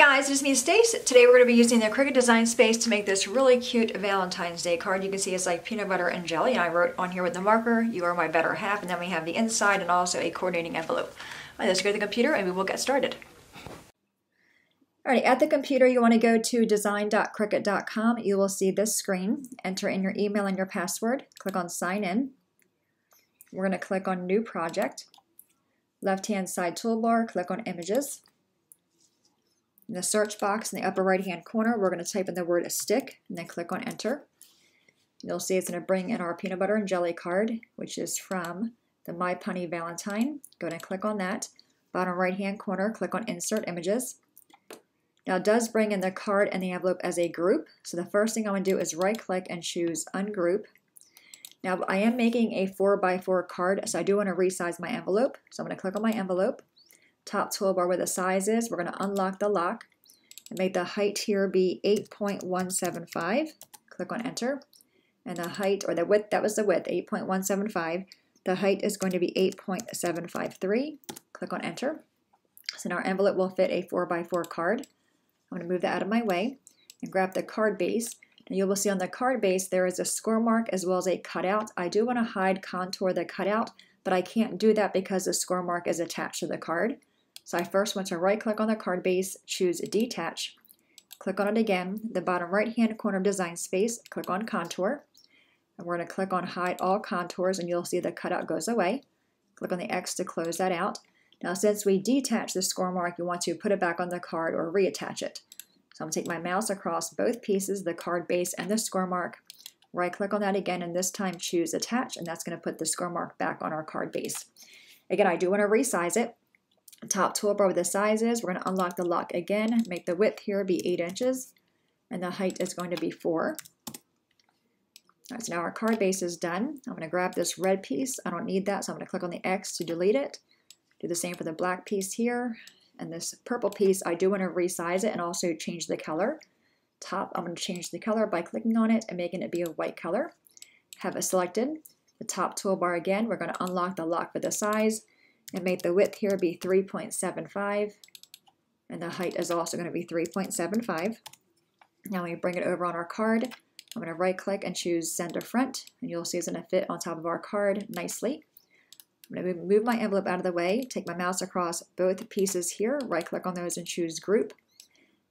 guys, it's me, Stace. Today we're going to be using the Cricut design space to make this really cute Valentine's Day card. You can see it's like peanut butter and jelly, and I wrote on here with the marker, "You are my better half," and then we have the inside and also a coordinating envelope. All right, let's go to the computer and we will get started. Alright, at the computer you want to go to design.cricut.com. You will see this screen. Enter in your email and your password. Click on sign in. We're going to click on new project. Left hand side toolbar, click on images. In the search box in the upper right hand corner, we're going to type in the word stick and then click on enter. You'll see it's going to bring in our peanut butter and jelly card, which is from the My Punny Valentine. Go ahead and click on that. Bottom right hand corner, click on insert images. Now it does bring in the card and the envelope as a group. So the first thing I'm going to do is right click and choose ungroup. Now I am making a 4x4 card, so I do want to resize my envelope. So I'm going to click on my envelope. Top toolbar where the size is, we're going to unlock the lock and make the height here be 8.175. Click on enter. And the height, or the width, that was the width, 8.175. The height is going to be 8.753. Click on enter. So now our envelope will fit a 4x4 card. I'm going to move that out of my way and grab the card base. And you will see on the card base there is a score mark as well as a cutout. I do want to contour the cutout, but I can't do that because the score mark is attached to the card. So I first want to right click on the card base, choose detach, click on it again, the bottom right hand corner of design space, click on contour, and we're going to click on hide all contours and you'll see the cutout goes away. Click on the X to close that out. Now since we detach the score mark, you want to put it back on the card or reattach it. So I'm going to take my mouse across both pieces, the card base and the score mark, right click on that again, and this time choose attach, and that's going to put the score mark back on our card base. Again, I do want to resize it. Top toolbar with the sizes, we're going to unlock the lock again, make the width here be 8 inches, and the height is going to be 4. All right, so now our card base is done. I'm going to grab this red piece. I don't need that, so I'm going to click on the X to delete it. Do the same for the black piece here. And this purple piece, I do want to resize it and also change the color. Top, I'm going to change the color by clicking on it and making it be a white color. Have it selected. The top toolbar again, we're going to unlock the lock for the size and make the width here be 3.75. And the height is also going to be 3.75. Now when we bring it over on our card, I'm going to right click and choose center front. And you'll see it's going to fit on top of our card nicely. I'm going to move my envelope out of the way, take my mouse across both pieces here, right click on those and choose group.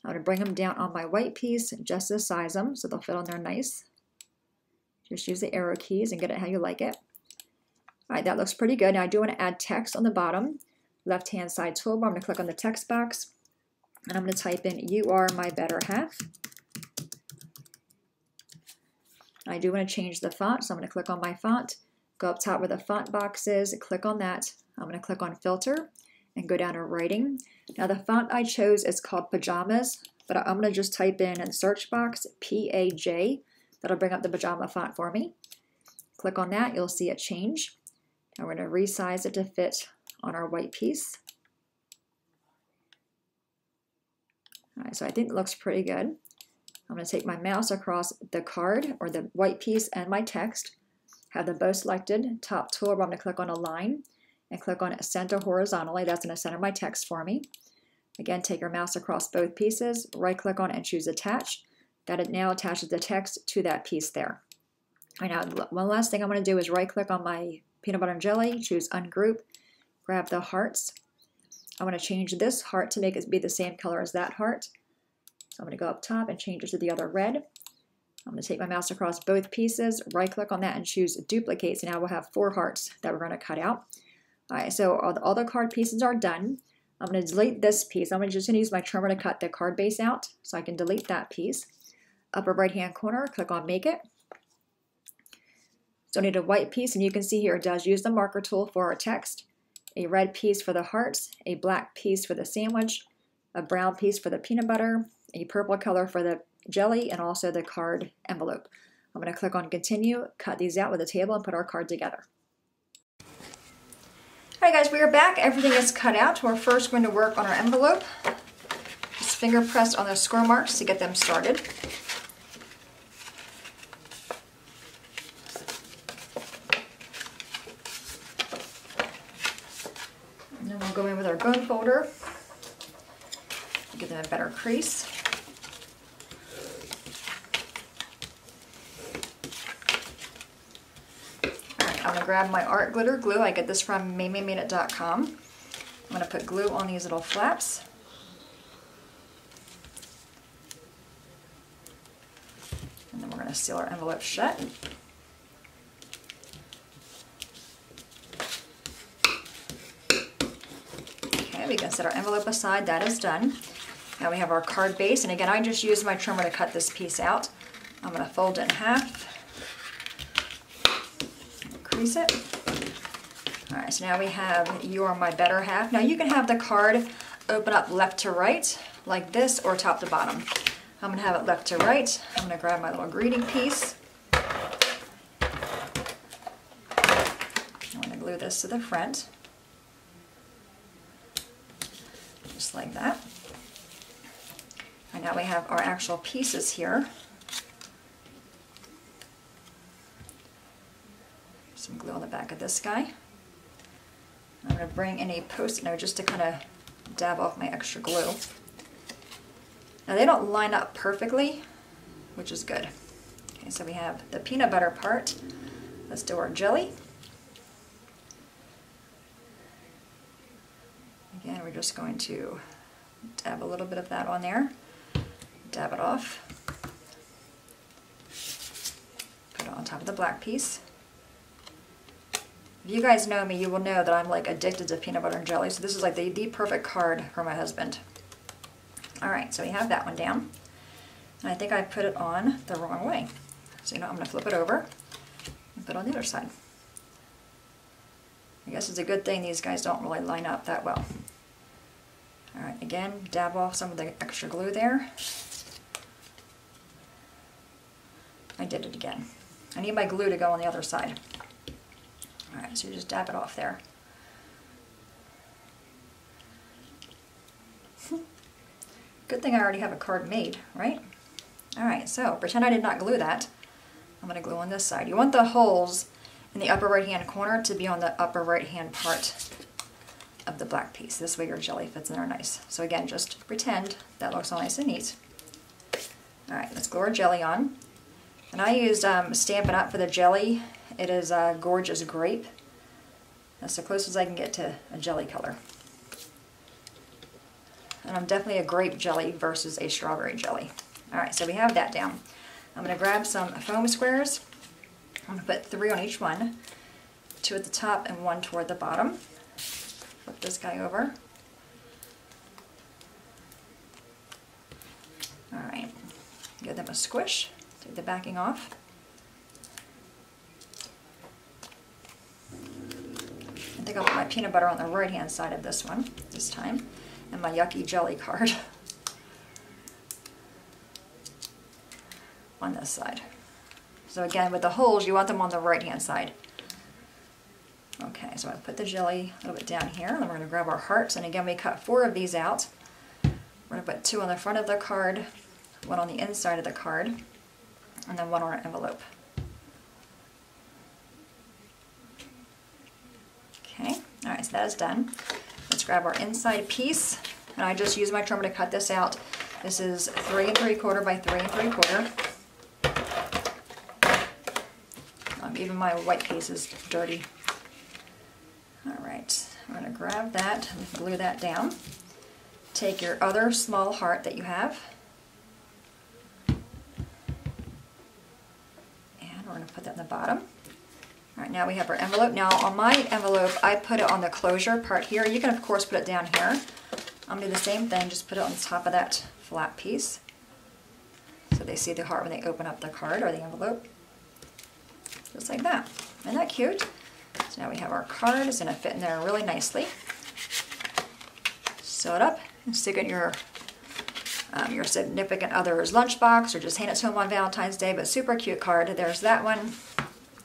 I'm going to bring them down on my white piece just to size them so they'll fit on there nice. Just use the arrow keys and get it how you like it. Alright, that looks pretty good. Now I do want to add text on the bottom. Left hand side toolbar, I'm going to click on the text box and I'm going to type in "You are my better half." I do want to change the font, so I'm going to click on my font. Go up top where the font box is, click on that. I'm going to click on filter and go down to writing. Now the font I chose is called Pajamas, but I'm going to just type in the search box PAJ. That'll bring up the pajama font for me. Click on that, you'll see it change. Now we're going to resize it to fit on our white piece. All right, so I think it looks pretty good. I'm going to take my mouse across the card or the white piece and my text. Have them both selected. Top toolbar, I'm going to click on align and click on center horizontally. That's going to center my text for me. Again, take your mouse across both pieces, right click on it and choose attach. That it now attaches the text to that piece there. All right, now one last thing I'm going to do is right click on my peanut butter and jelly, choose ungroup, grab the hearts. I want to change this heart to make it be the same color as that heart. So I'm going to go up top and change it to the other red. I'm going to take my mouse across both pieces, right click on that and choose duplicate. So now we'll have 4 hearts that we're going to cut out. All right, so all the card pieces are done. I'm going to delete this piece. I'm just going to use my trimmer to cut the card base out so I can delete that piece. Upper right hand corner, click on make it. So I need a white piece, and you can see here it does use the marker tool for our text, a red piece for the hearts, a black piece for the sandwich, a brown piece for the peanut butter, a purple color for the jelly, and also the card envelope. I'm going to click on continue, cut these out with a table, and put our card together. Alright guys, we are back. Everything is cut out. We're first going to work on our envelope. Just finger press on those score marks to get them started. And then we'll go in with our bone folder. Get the a better crease. Alright, I'm going to grab my art glitter glue. I get this from MadeMadeIt.com. I'm going to put glue on these little flaps. And then we're going to seal our envelope shut. Okay, we can set our envelope aside. That is done. Now we have our card base, and again, I just used my trimmer to cut this piece out. I'm going to fold it in half, crease it. Alright, so now we have You Are My Better Half. Now you can have the card open up left to right, like this, or top to bottom. I'm going to have it left to right. I'm going to grab my little greeting piece. I'm going to glue this to the front, just like that. And now we have our actual pieces here. Some glue on the back of this guy. I'm going to bring in a Post-it note just to kind of dab off my extra glue. Now they don't line up perfectly, which is good. Okay, so we have the peanut butter part. Let's do our jelly. Again, we're just going to dab a little bit of that on there. Dab it off. Put it on top of the black piece. If you guys know me, you will know that I'm like addicted to peanut butter and jelly, so this is like the perfect card for my husband. Alright, so we have that one down. And I think I put it on the wrong way. So you know, I'm going to flip it over and put it on the other side. I guess it's a good thing these guys don't really line up that well. Alright, again, dab off some of the extra glue there. I did it again. I need my glue to go on the other side. Alright, so you just dab it off there. Good thing I already have a card made, right? Alright, so pretend I did not glue that. I'm going to glue on this side. You want the holes in the upper right hand corner to be on the upper right hand part of the black piece. This way your jelly fits in there nice. So again, just pretend that looks all nice and neat. Alright, let's glue our jelly on. And I used Stampin' Up! For the jelly. It is Gorgeous Grape. That's the closest I can get to a jelly color. And I'm definitely a grape jelly versus a strawberry jelly. Alright, so we have that down. I'm going to grab some foam squares. I'm going to put 3 on each one. 2 at the top and 1 toward the bottom. Flip this guy over. Alright, give them a squish. Take the backing off. I think I'll put my peanut butter on the right hand side of this one this time. And my yucky jelly card on this side. So again, with the holes, you want them on the right hand side. Okay, so I put the jelly a little bit down here, and then we're going to grab our hearts, and again we cut 4 of these out. We're going to put 2 on the front of the card, 1 on the inside of the card, and then 1 on our envelope. Okay, alright, so that is done. Let's grab our inside piece, and I just used my trimmer to cut this out. This is 3 3/4 by 3 3/4. Even my white piece is dirty. Alright, I'm going to grab that and glue that down. Take your other small heart that you have, and we're going to put that in the bottom. Alright, now we have our envelope. Now on my envelope, I put it on the closure part here. You can of course put it down here. I'm going to do the same thing, just put it on the top of that flat piece so they see the heart when they open up the card or the envelope. Just like that. Isn't that cute? So now we have our card. It's going to fit in there really nicely. Sew it up and stick it in your significant other's lunchbox, or just hand it to them on Valentine's Day. But super cute card. There's that one,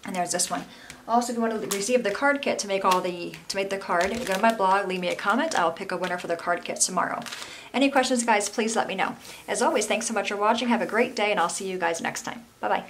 and there's this one. Also, if you want to receive the card kit to make the card, go to my blog, leave me a comment. I'll pick a winner for the card kit tomorrow. Any questions, guys, please let me know. As always, thanks so much for watching. Have a great day, and I'll see you guys next time. Bye-bye.